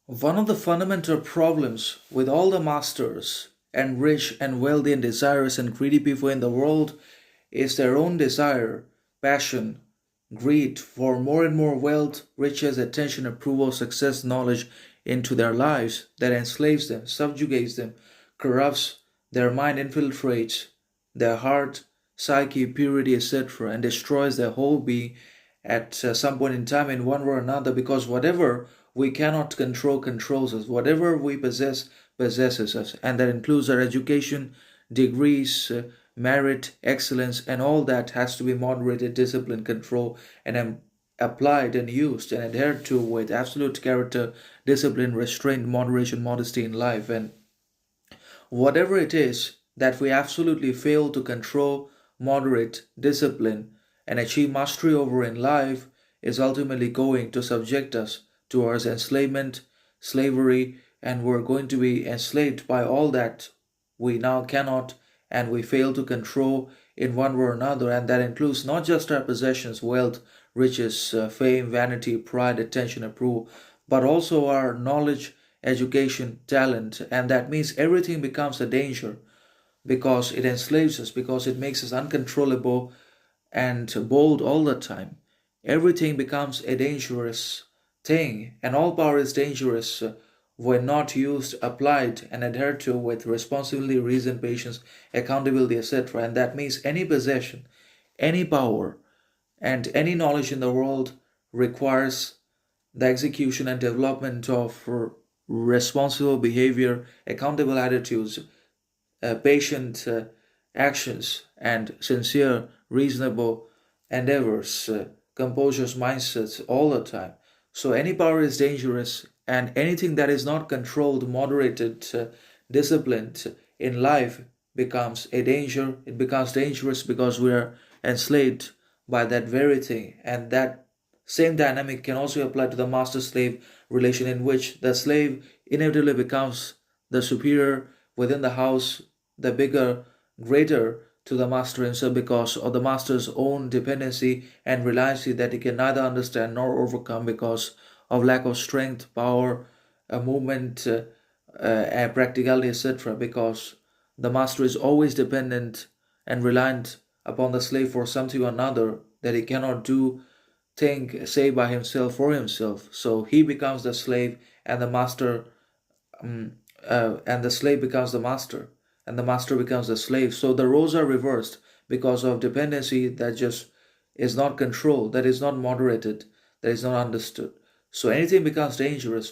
One of the fundamental problems with all the masters and rich and wealthy and desirous and greedy people in the world is their own desire, passion, greed for more and more wealth, riches, attention, approval, success, knowledge into their lives that enslaves them, subjugates them, corrupts their mind, infiltrates their heart, psyche, purity, etc., and destroys their whole being at some point in time in one way or another, because whatever we cannot control controls us, whatever we possess possesses us, and that includes our education, degrees, merit, excellence, and all that has to be moderated, disciplined, control, and applied and used and adhered to with absolute character, discipline, restraint, moderation, modesty in life. And whatever it is that we absolutely fail to control, moderate, discipline, and achieve mastery over in life is ultimately going to subject us to our enslavement, slavery, and we're going to be enslaved by all that we now cannot and we fail to control in one way or another. And that includes not just our possessions, wealth, riches, fame, vanity, pride, attention, approval, but also our knowledge, education, talent. And that means everything becomes a danger because it enslaves us, because it makes us uncontrollable and bold all the time. Everything becomes a dangerous thing, and all power is dangerous when not used, applied, and adhered to with responsibility, reason, patience, accountability, etc. And that means any possession, any power, and any knowledge in the world requires the execution and development of responsible behavior, accountable attitudes, patient actions, and sincere, reasonable endeavors, composure mindsets all the time. So any power is dangerous, and anything that is not controlled, moderated, disciplined in life becomes a danger. It becomes dangerous because we are enslaved by that very thing. And that same dynamic can also apply to the master slave relation, in which the slave inevitably becomes the superior within the house, the bigger, greater to the master himself because of the master's own dependency and reliance that he can neither understand nor overcome because of lack of strength, power, movement, and practicality, etc. Because the master is always dependent and reliant upon the slave for something or another that he cannot do, think, say by himself for himself. So he becomes the slave, and the master, and the slave becomes the master, and the master becomes the slave. So the roles are reversed because of dependency that just is not controlled, that is not moderated, that is not understood. So anything becomes dangerous